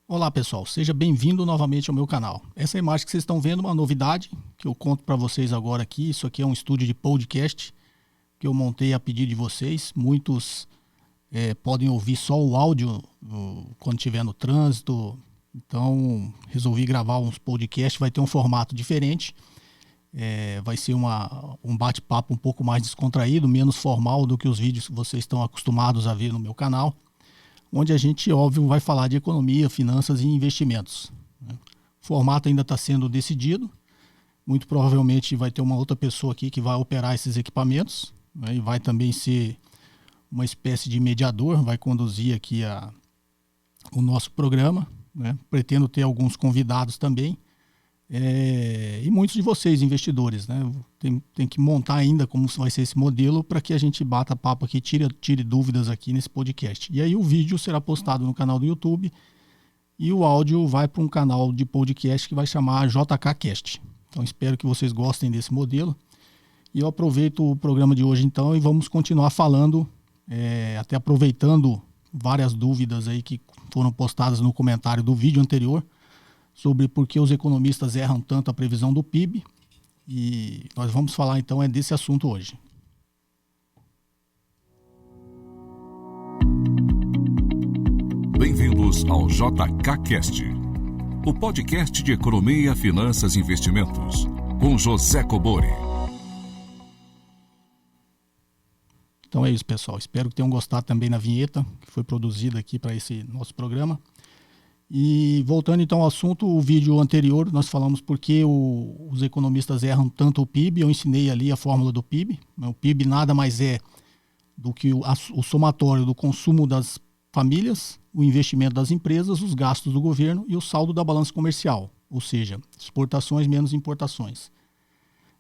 Olá pessoal, seja bem-vindo novamente ao meu canal. Essa imagem que vocês estão vendo é uma novidade que eu conto para vocês agora aqui. Isso aqui é um estúdio de podcast que eu montei a pedido de vocês. Muitos podem ouvir só o áudio quando estiver no trânsito. Então resolvi gravar uns podcasts, vai ter um formato diferente. Vai ser um bate-papo um pouco mais descontraído, menos formal do que os vídeos que vocês estão acostumados a ver no meu canal, onde a gente, óbvio, vai falar de economia, finanças e investimentos. O formato ainda está sendo decidido. Muito provavelmente vai ter uma outra pessoa aqui que vai operar esses equipamentos, né, e vai também ser uma espécie de mediador, vai conduzir aqui o nosso programa, né. Pretendo ter alguns convidados também, e muitos de vocês, investidores, né? Tem que montar ainda como vai ser esse modelo para que a gente bata papo aqui, tire dúvidas aqui nesse podcast. E aí o vídeo será postado no canal do YouTube e o áudio vai para um canal de podcast que vai chamar JKCast. Então espero que vocês gostem desse modelo. E eu aproveito o programa de hoje então e vamos continuar falando, até aproveitando várias dúvidas aí que foram postadas no comentário do vídeo anterior, sobre por que os economistas erram tanto a previsão do PIB, e nós vamos falar então desse assunto hoje. Bem-vindos ao JKCast, o podcast de economia, finanças e investimentos, com José Cobori. Então é isso, pessoal. Espero que tenham gostado também da vinheta que foi produzida aqui para esse nosso programa. E voltando então ao assunto, o vídeo anterior nós falamos por que os economistas erram tanto o PIB. Eu ensinei ali a fórmula do PIB. O PIB nada mais é do que o somatório do consumo das famílias, o investimento das empresas, os gastos do governo e o saldo da balança comercial, ou seja, exportações menos importações.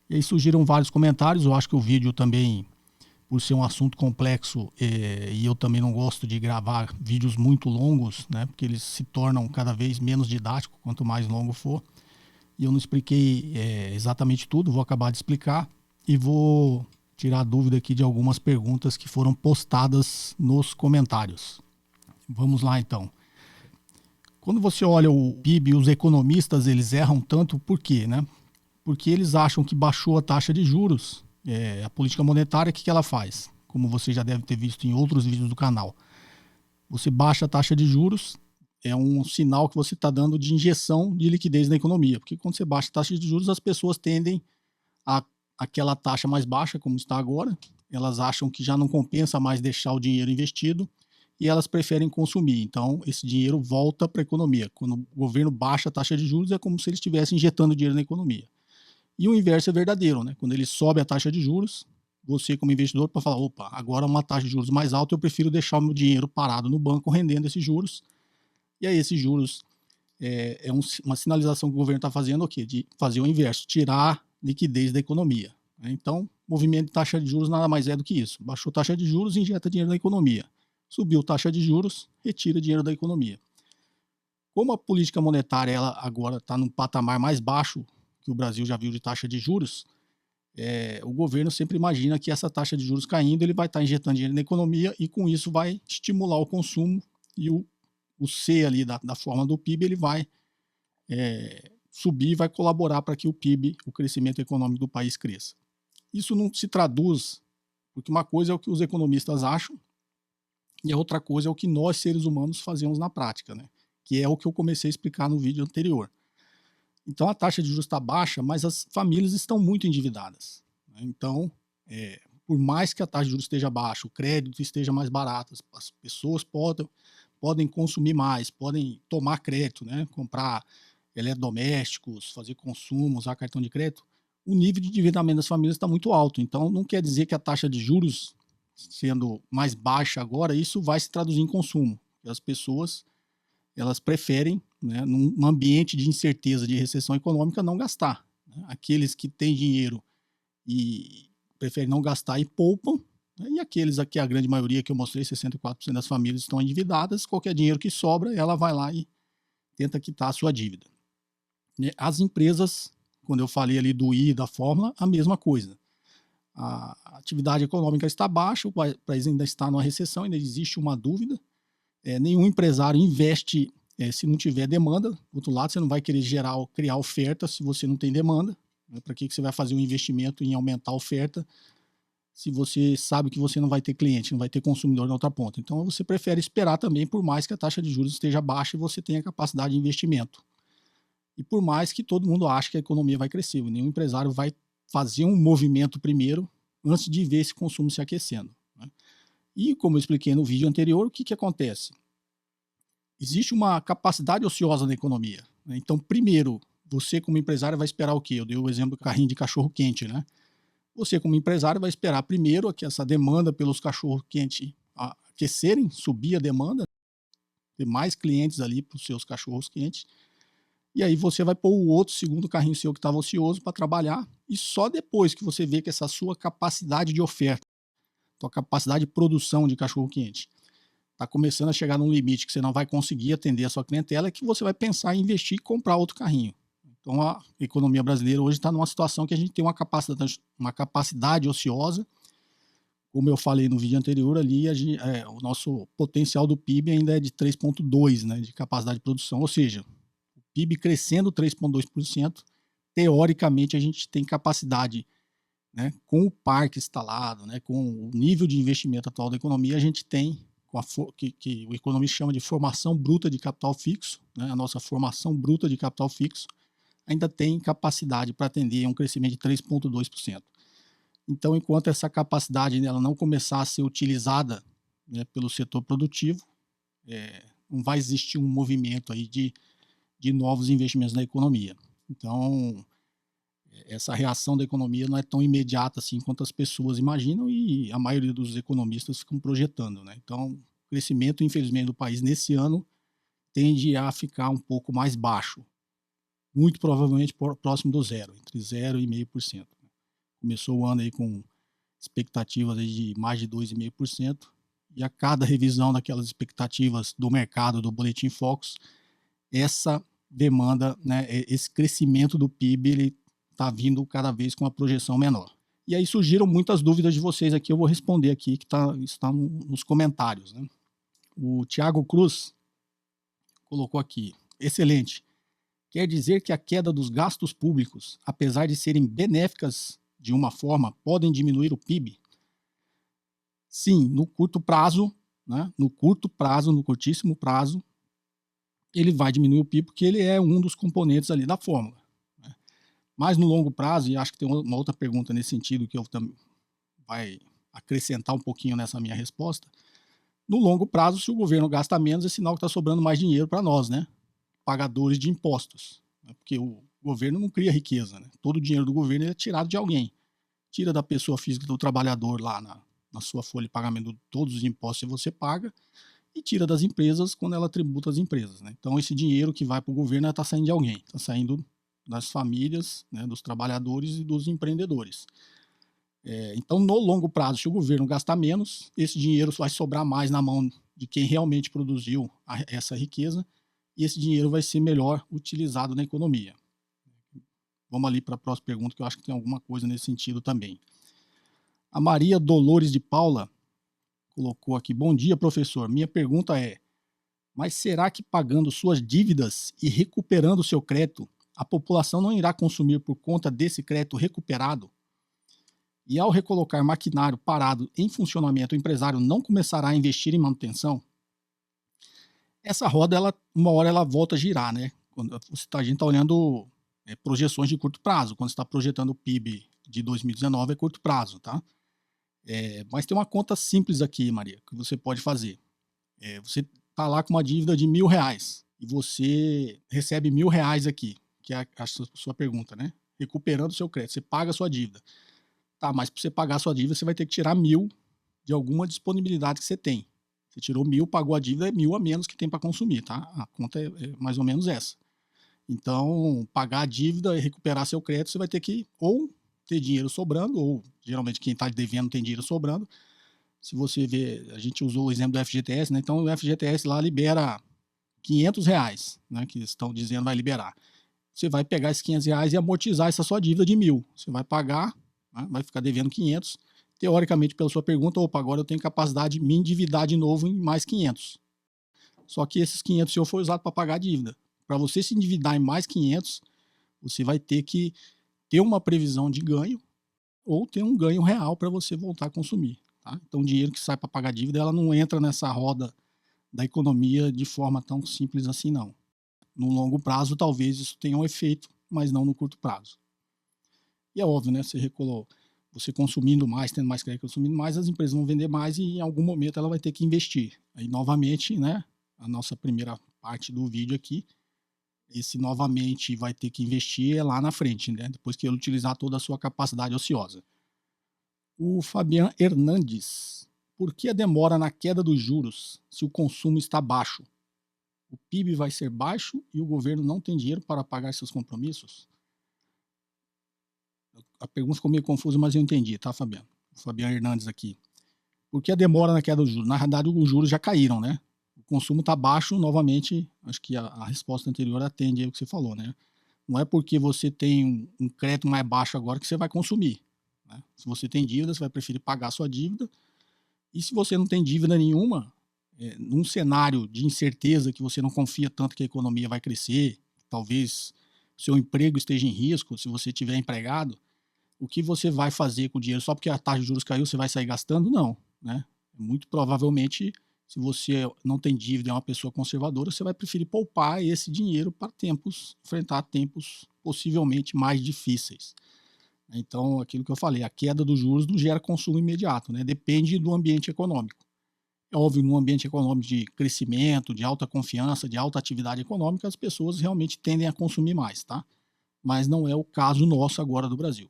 E aí surgiram vários comentários. Eu acho que o vídeo também, por ser um assunto complexo, e eu também não gosto de gravar vídeos muito longos, né, porque eles se tornam cada vez menos didáticos quanto mais longo for. E eu não expliquei exatamente tudo, vou acabar de explicar e vou tirar a dúvida aqui de algumas perguntas que foram postadas nos comentários. Vamos lá então. Quando você olha o PIB, os economistas eles erram tanto, por quê, né? Porque eles acham que baixou a taxa de juros. A política monetária, o que ela faz? Como você já deve ter visto em outros vídeos do canal. Você baixa a taxa de juros, é um sinal que você está dando de injeção de liquidez na economia. Porque quando você baixa a taxa de juros, as pessoas tendem aquela taxa mais baixa, como está agora. Elas acham que já não compensa mais deixar o dinheiro investido e elas preferem consumir. Então, esse dinheiro volta para a economia. Quando o governo baixa a taxa de juros, é como se ele estivesse injetando dinheiro na economia. E o inverso é verdadeiro, né? Quando ele sobe a taxa de juros, você como investidor pode falar, opa, agora uma taxa de juros mais alta, eu prefiro deixar o meu dinheiro parado no banco rendendo esses juros. E aí esses juros uma sinalização que o governo está fazendo, o quê? De fazer o inverso, tirar liquidez da economia. Então, movimento de taxa de juros nada mais é do que isso. Baixou taxa de juros, injeta dinheiro na economia. Subiu taxa de juros, retira dinheiro da economia. Como a política monetária ela agora está num patamar mais baixo que o Brasil já viu de taxa de juros, o governo sempre imagina que essa taxa de juros caindo, ele vai estar injetando dinheiro na economia e com isso vai estimular o consumo e o C ali da forma do PIB, ele vai subir, vai colaborar para que o PIB, o crescimento econômico do país cresça. Isso não se traduz, porque uma coisa é o que os economistas acham e a outra coisa é o que nós, seres humanos, fazemos na prática, né? Que é o que eu comecei a explicar no vídeo anterior. Então a taxa de juros está baixa, mas as famílias estão muito endividadas. Então, por mais que a taxa de juros esteja baixa, o crédito esteja mais barato, as pessoas podem consumir mais, podem tomar crédito, né? Comprar eletrodomésticos, fazer consumo, usar cartão de crédito. O nível de endividamento das famílias está muito alto. Então não quer dizer que a taxa de juros sendo mais baixa agora, isso vai se traduzir em consumo. As pessoas elas preferem, né, num ambiente de incerteza de recessão econômica, não gastar. Né? Aqueles que têm dinheiro e preferem não gastar e poupam, né? E aqueles aqui, a grande maioria que eu mostrei, 64% das famílias estão endividadas, qualquer dinheiro que sobra, ela vai lá e tenta quitar a sua dívida. As empresas, quando eu falei ali do I da fórmula, a mesma coisa. A atividade econômica está baixa, o país ainda está numa recessão, ainda existe uma dúvida. Nenhum empresário investe Se não tiver demanda, do outro lado, você não vai querer criar oferta se você não tem demanda. Né? Para que você vai fazer um investimento em aumentar a oferta se você sabe que você não vai ter cliente, não vai ter consumidor na outra ponta? Então, você prefere esperar também, por mais que a taxa de juros esteja baixa e você tenha capacidade de investimento. E por mais que todo mundo ache que a economia vai crescer, nenhum empresário vai fazer um movimento primeiro antes de ver esse consumo se aquecendo. Né? E, como eu expliquei no vídeo anterior, o que acontece? Existe uma capacidade ociosa na economia. Né? Então, primeiro, você como empresário vai esperar o quê? Eu dei o exemplo do carrinho de cachorro-quente, né? Você como empresário vai esperar primeiro que essa demanda pelos cachorros-quentes aquecerem, subir a demanda, ter mais clientes ali para os seus cachorros-quentes, e aí você vai pôr o outro segundo carrinho seu que estava ocioso para trabalhar, e só depois que você vê que essa sua capacidade de oferta, sua capacidade de produção de cachorro-quente, está começando a chegar num limite que você não vai conseguir atender a sua clientela, é que você vai pensar em investir e comprar outro carrinho. Então a economia brasileira hoje está numa situação que a gente tem uma capacidade ociosa. Como eu falei no vídeo anterior ali, o nosso potencial do PIB ainda é de 3,2%, né, de capacidade de produção, ou seja, o PIB crescendo 3,2%, teoricamente a gente tem capacidade, né, com o parque instalado, né, com o nível de investimento atual da economia, a gente tem que o economista chama de formação bruta de capital fixo, né, a nossa formação bruta de capital fixo ainda tem capacidade para atender a um crescimento de 3,2%. Então, enquanto essa capacidade dela não começar a ser utilizada, né, pelo setor produtivo, não vai existir um movimento aí de novos investimentos na economia. Então, essa reação da economia não é tão imediata assim quanto as pessoas imaginam e a maioria dos economistas ficam projetando. Né? Então, o crescimento, infelizmente, do país nesse ano tende a ficar um pouco mais baixo. Muito provavelmente próximo do zero, entre 0% e 0,5%. Começou o ano aí com expectativas aí de mais de 2,5%, e a cada revisão daquelas expectativas do mercado, do Boletim Focus, essa demanda, né, esse crescimento do PIB, ele está vindo cada vez com uma projeção menor. E aí surgiram muitas dúvidas de vocês aqui, eu vou responder aqui, que está nos comentários. Né? O Thiago Cruz colocou aqui, excelente. Quer dizer que a queda dos gastos públicos, apesar de serem benéficas de uma forma, podem diminuir o PIB? Sim, no curto prazo, né? No curtíssimo prazo, ele vai diminuir o PIB porque ele é um dos componentes ali da fórmula. Né? Mas no longo prazo, e acho que tem uma outra pergunta nesse sentido que eu também vai acrescentar um pouquinho nessa minha resposta, no longo prazo, se o governo gasta menos, é sinal que está sobrando mais dinheiro para nós, né? Pagadores de impostos, né? Porque o governo não cria riqueza, né? Todo o dinheiro do governo é tirado de alguém. Tira da pessoa física, do trabalhador lá na sua folha de pagamento, todos os impostos que você paga, e tira das empresas quando ela tributa as empresas. Né? Então esse dinheiro que vai para o governo está saindo de alguém, está saindo das famílias, né, dos trabalhadores e dos empreendedores. Então no longo prazo, se o governo gastar menos, esse dinheiro vai sobrar mais na mão de quem realmente produziu essa riqueza, e esse dinheiro vai ser melhor utilizado na economia. Vamos ali para a próxima pergunta, que eu acho que tem alguma coisa nesse sentido também. A Maria Dolores de Paula colocou aqui, bom dia, professor. Minha pergunta é, mas será que pagando suas dívidas e recuperando seu crédito, a população não irá consumir por conta desse crédito recuperado? E ao recolocar maquinário parado em funcionamento, o empresário não começará a investir em manutenção? Essa roda, uma hora ela volta a girar, né? Quando a gente está olhando projeções de curto prazo. Quando você está projetando o PIB de 2019, é curto prazo, tá? Mas tem uma conta simples aqui, Maria, que você pode fazer. Você está lá com uma dívida de R$1.000 e você recebe R$1.000 aqui, que é a sua pergunta, né? Recuperando o seu crédito, você paga a sua dívida. Tá, mas para você pagar a sua dívida, você vai ter que tirar 1.000 de alguma disponibilidade que você tem. Você tirou 1.000, pagou a dívida, é 1.000 a menos que tem para consumir, tá? A conta é mais ou menos essa. Então, pagar a dívida e recuperar seu crédito, você vai ter que ou ter dinheiro sobrando, ou geralmente quem está devendo tem dinheiro sobrando. Se você ver, a gente usou o exemplo do FGTS, né? Então o FGTS lá libera R$500, né? Que estão dizendo vai liberar. Você vai pegar esses R$500 e amortizar essa sua dívida de 1.000. Você vai pagar, né? Vai ficar devendo 500. Teoricamente, pela sua pergunta, opa, agora eu tenho capacidade de me endividar de novo em mais 500. Só que esses 500 seu foi usado para pagar a dívida. Para você se endividar em mais 500, você vai ter que ter uma previsão de ganho ou ter um ganho real para você voltar a consumir. Tá? Então, o dinheiro que sai para pagar a dívida, ela não entra nessa roda da economia de forma tão simples assim, não. No longo prazo, talvez isso tenha um efeito, mas não no curto prazo. E é óbvio, né? Você consumindo mais, tendo mais crédito, consumindo mais, as empresas vão vender mais e em algum momento ela vai ter que investir. Aí, novamente, né? A nossa primeira parte do vídeo aqui, esse novamente vai ter que investir lá na frente, né? Depois que ele utilizar toda a sua capacidade ociosa. O Fabian Hernandes. Por que a demora na queda dos juros se o consumo está baixo? O PIB vai ser baixo e o governo não tem dinheiro para pagar seus compromissos? A pergunta ficou meio confusa, mas eu entendi, tá, Fabiano? O Fabian Hernandes aqui. Por que a demora na queda dos juros? Na realidade, os juros já caíram, né? O consumo está baixo, novamente, acho que a resposta anterior atende aí o que você falou, né? Não é porque você tem um crédito mais baixo agora que você vai consumir. Né? Se você tem dívida, você vai preferir pagar a sua dívida. E se você não tem dívida nenhuma, num cenário de incerteza que você não confia tanto que a economia vai crescer, talvez seu emprego esteja em risco, se você tiver empregado, o que você vai fazer com o dinheiro? Só porque a taxa de juros caiu, você vai sair gastando? Não, né? Muito provavelmente, se você não tem dívida e é uma pessoa conservadora, você vai preferir poupar esse dinheiro para enfrentar tempos possivelmente mais difíceis. Então, aquilo que eu falei, a queda dos juros não gera consumo imediato, né? Depende do ambiente econômico. É óbvio, num ambiente econômico de crescimento, de alta confiança, de alta atividade econômica, as pessoas realmente tendem a consumir mais, tá? Mas não é o caso nosso agora do Brasil.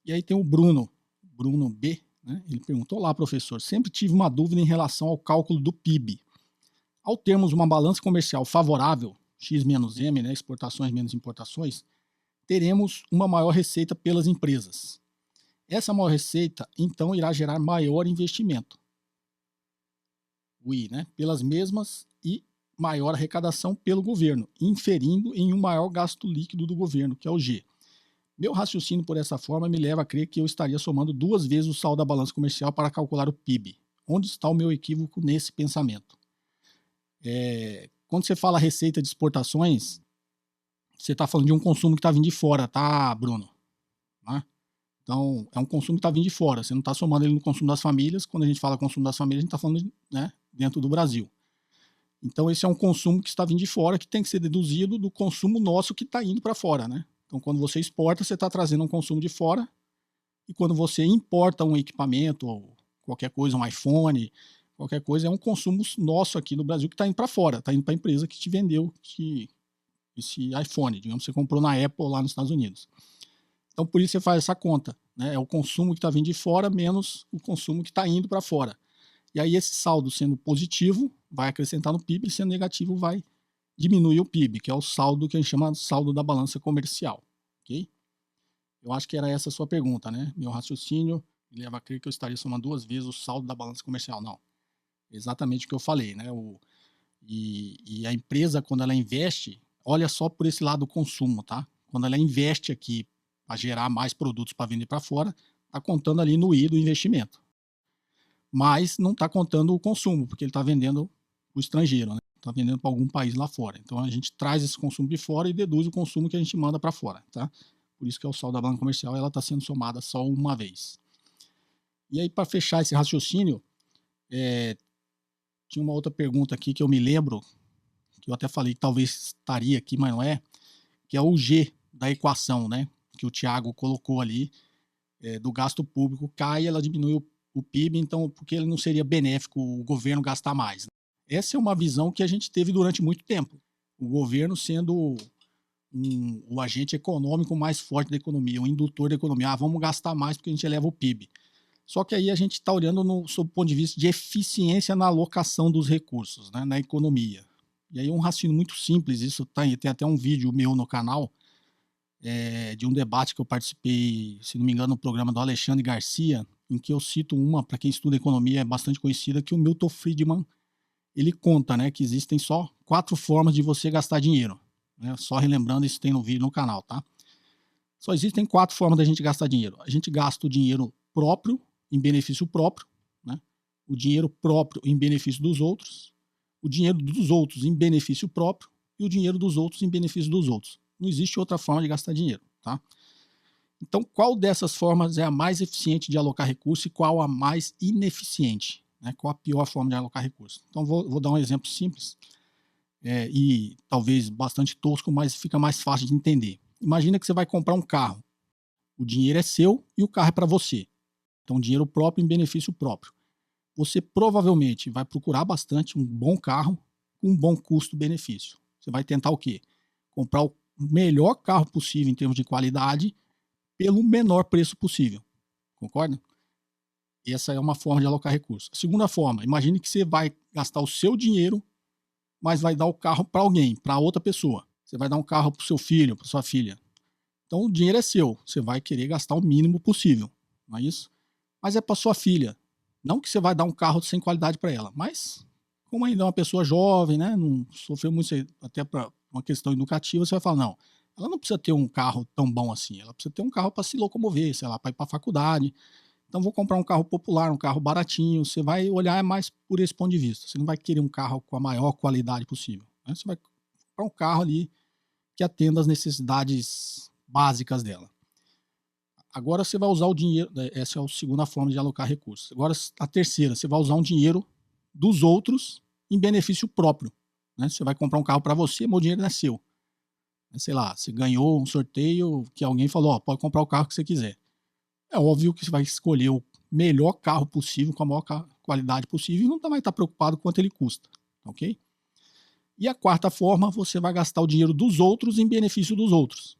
E aí tem o Bruno B, né? Ele perguntou: olá, professor, sempre tive uma dúvida em relação ao cálculo do PIB. Ao termos uma balança comercial favorável, X menos M, né? Exportações menos importações, teremos uma maior receita pelas empresas. Essa maior receita, então, irá gerar maior investimento. O I, né? Pelas mesmas e maior arrecadação pelo governo, inferindo em um maior gasto líquido do governo, que é o G. Meu raciocínio por essa forma me leva a crer que eu estaria somando 2 vezes o saldo da balança comercial para calcular o PIB. Onde está o meu equívoco nesse pensamento? Quando você fala receita de exportações, você está falando de um consumo que está vindo de fora, tá, Bruno? Né? Então, é um consumo que está vindo de fora. Você não está somando ele no consumo das famílias. Quando a gente fala consumo das famílias, a gente está falando, né, dentro do Brasil. Então, esse é um consumo que está vindo de fora, que tem que ser deduzido do consumo nosso que está indo para fora, né? Então, quando você exporta, você está trazendo um consumo de fora. E quando você importa um equipamento, ou qualquer coisa, um iPhone, qualquer coisa, é um consumo nosso aqui no Brasil que está indo para fora. Está indo para a empresa que te vendeu esse iPhone. Digamos, você comprou na Apple lá nos Estados Unidos. Então, por isso você faz essa conta. Né? É o consumo que está vindo de fora menos o consumo que está indo para fora. E aí, esse saldo sendo positivo, vai acrescentar no PIB, e sendo negativo, vai diminuir o PIB, que é o saldo que a gente chama de saldo da balança comercial. Ok? Eu acho que era essa a sua pergunta, né? Meu raciocínio me leva a crer que eu estaria somando 2 vezes o saldo da balança comercial. Não. Exatamente o que eu falei, né? E a empresa, quando ela investe, olha só por esse lado do consumo, tá? Quando ela investe aqui para gerar mais produtos para vender para fora, está contando ali no I do investimento. Mas não está contando o consumo, porque ele está vendendo para o estrangeiro, né? Está vendendo para algum país lá fora. Então a gente traz esse consumo de fora e deduz o consumo que a gente manda para fora, tá? Por isso que é o saldo da balança comercial, ela está sendo somada só uma vez. E aí, para fechar esse raciocínio, tinha uma outra pergunta aqui que eu me lembro, que eu até falei que talvez estaria aqui, mas não é, que é o G da equação, né? Que o Thiago colocou ali, do gasto público cai, ela diminui o PIB, então porque ele não seria benéfico o governo gastar mais. Essa é uma visão que a gente teve durante muito tempo. O governo sendo o agente econômico mais forte da economia, o indutor da economia. Vamos gastar mais porque a gente eleva o PIB. Só que aí a gente está olhando sob o ponto de vista de eficiência na alocação dos recursos, né, na economia. E aí um raciocínio muito simples, isso tem até um vídeo meu no canal, de um debate que eu participei, se não me engano, no programa do Alexandre Garcia, em que eu cito uma, para quem estuda economia, é bastante conhecida, que o Milton Friedman, ele conta, né, que existem só 4 formas de você gastar dinheiro. Né? Só relembrando, isso tem no vídeo no canal, tá? Só existem 4 formas da gente gastar dinheiro. A gente gasta o dinheiro próprio, em benefício próprio, né? O dinheiro próprio em benefício dos outros, o dinheiro dos outros em benefício próprio e o dinheiro dos outros em benefício dos outros. Não existe outra forma de gastar dinheiro, tá? Então, qual dessas formas é a mais eficiente de alocar recurso e qual a mais ineficiente? Né? Qual a pior forma de alocar recurso? Então, vou dar um exemplo simples e talvez bastante tosco, mas fica mais fácil de entender. Imagina que você vai comprar um carro. O dinheiro é seu e o carro é para você. Então, dinheiro próprio em benefício próprio. Você provavelmente vai procurar bastante um bom carro com um bom custo-benefício. Você vai tentar o quê? Comprar o melhor carro possível em termos de qualidade pelo menor preço possível. Concorda? Essa é uma forma de alocar recursos. A segunda forma, imagine que você vai gastar o seu dinheiro, mas vai dar o carro para alguém, para outra pessoa. Você vai dar um carro para o seu filho, para sua filha. Então o dinheiro é seu, você vai querer gastar o mínimo possível, não é isso? Mas é para sua filha. Não que você vai dar um carro sem qualidade para ela, mas como ainda é uma pessoa jovem, né, não sofreu muito, até para uma questão educativa, você vai falar, não, ela não precisa ter um carro tão bom assim, ela precisa ter um carro para se locomover, sei lá, para ir para a faculdade. Então vou comprar um carro popular, um carro baratinho, você vai olhar mais por esse ponto de vista, você não vai querer um carro com a maior qualidade possível, né? Você vai comprar um carro ali que atenda às necessidades básicas dela. Agora você vai usar o dinheiro, essa é a segunda forma de alocar recursos. Agora a terceira, você vai usar um dinheiro dos outros em benefício próprio, né? Você vai comprar um carro para você, mas o dinheiro não é seu. Sei lá, você ganhou um sorteio que alguém falou, ó, pode comprar o carro que você quiser. É óbvio que você vai escolher o melhor carro possível, com a maior qualidade possível, e não vai estar preocupado com quanto ele custa, ok? E a quarta forma, você vai gastar o dinheiro dos outros em benefício dos outros.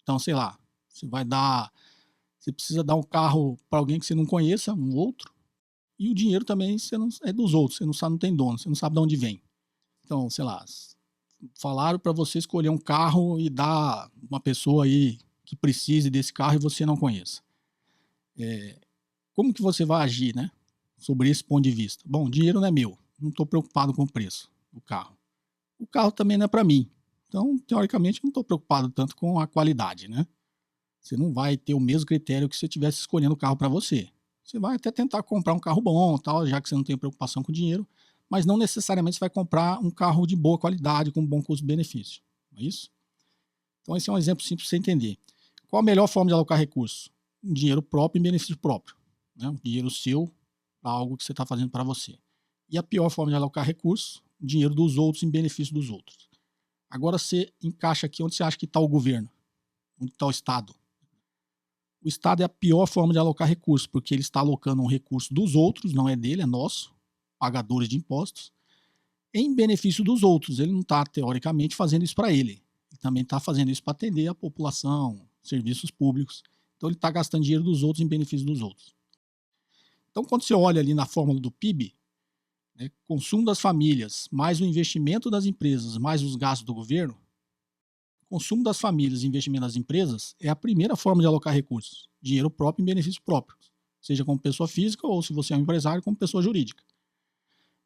Então, sei lá, você precisa dar um carro para alguém que você não conheça, um outro, e o dinheiro também é dos outros, você não sabe, não tem dono, você não sabe de onde vem. Então, sei lá, falaram para você escolher um carro e dar uma pessoa aí que precise desse carro e você não conheça. Como que você vai agir, né, sobre esse ponto de vista? Bom, o dinheiro não é meu, não estou preocupado com o preço do carro. O carro também não é para mim. Então, teoricamente, eu não estou preocupado tanto com a qualidade, né? Você não vai ter o mesmo critério que se você estivesse escolhendo o carro para você. Você vai até tentar comprar um carro bom, tal, já que você não tem preocupação com o dinheiro, mas não necessariamente você vai comprar um carro de boa qualidade, com bom custo-benefício. Não é isso? Então, esse é um exemplo simples para você entender. Qual a melhor forma de alocar recursos? Um dinheiro próprio em benefício próprio. Né? Um dinheiro seu para algo que você está fazendo para você. E a pior forma de alocar recursos? Dinheiro dos outros em benefício dos outros. Agora você encaixa aqui onde você acha que está o governo, onde está o Estado. O Estado é a pior forma de alocar recursos, porque ele está alocando um recurso dos outros, não é dele, é nosso, pagadores de impostos, em benefício dos outros. Ele não está, teoricamente, fazendo isso para ele. Ele também está fazendo isso para atender a população, serviços públicos. Então ele está gastando dinheiro dos outros em benefício dos outros. Então quando você olha ali na fórmula do PIB, né, consumo das famílias, mais o investimento das empresas, mais os gastos do governo, consumo das famílias e investimento das empresas é a primeira forma de alocar recursos. Dinheiro próprio em benefício próprio. Seja como pessoa física ou, se você é um empresário, como pessoa jurídica.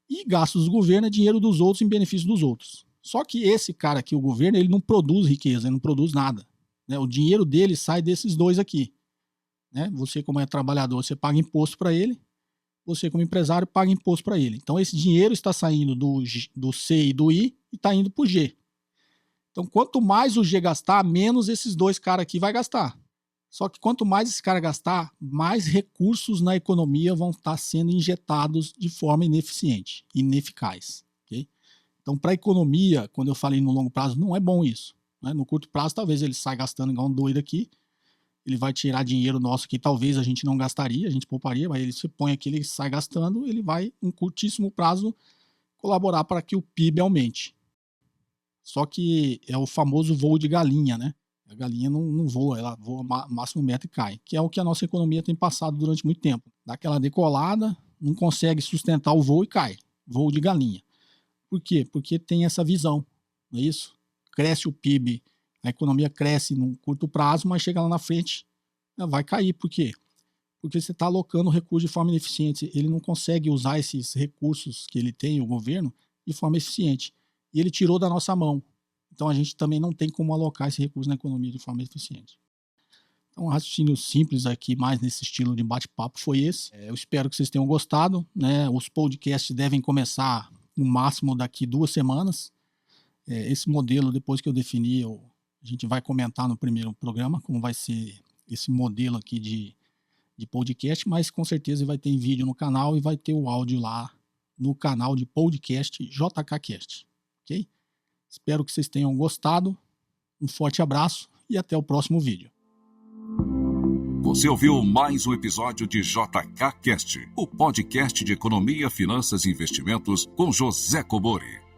E gastos do governo é dinheiro dos outros em benefício dos outros. Só que esse cara aqui, o governo, ele não produz riqueza, ele não produz nada. Né? O dinheiro dele sai desses dois aqui. Né? Você, como é trabalhador, você paga imposto para ele. Você, como empresário, paga imposto para ele. Então, esse dinheiro está saindo do C e do I e está indo para o G. Então, quanto mais o G gastar, menos esses dois caras aqui vai gastar. Só que quanto mais esse cara gastar, mais recursos na economia vão estar sendo injetados de forma ineficiente, ineficaz. Okay? Então, para a economia, quando eu falei no longo prazo, não é bom isso. Né? No curto prazo, talvez ele saia gastando igual um doido aqui, ele vai tirar dinheiro nosso que talvez a gente não gastaria, a gente pouparia, mas ele se põe aqui, ele sai gastando, ele vai, em curtíssimo prazo, colaborar para que o PIB aumente. Só que é o famoso voo de galinha, né? A galinha não voa, ela voa máximo 1 metro e cai, que é o que a nossa economia tem passado durante muito tempo. Dá aquela decolada, não consegue sustentar o voo e cai. Voo de galinha. Por quê? Porque tem essa visão, não é isso? Cresce o PIB, a economia cresce num curto prazo, mas chega lá na frente, vai cair. Por quê? Porque você está alocando recursos de forma ineficiente. Ele não consegue usar esses recursos que ele tem, o governo, de forma eficiente. E ele tirou da nossa mão. Então a gente também não tem como alocar esse recurso na economia de forma eficiente. Então um raciocínio simples aqui, mais nesse estilo de bate-papo, foi esse. Eu espero que vocês tenham gostado. Né? Os podcasts devem começar no máximo daqui 2 semanas. Esse modelo, depois que eu definir, a gente vai comentar no primeiro programa como vai ser esse modelo aqui de podcast, mas com certeza vai ter vídeo no canal e vai ter o áudio lá no canal de podcast JKCast, ok? Espero que vocês tenham gostado. Um forte abraço e até o próximo vídeo. Você ouviu mais um episódio de JKCast, o podcast de economia, finanças e investimentos com José Cobori.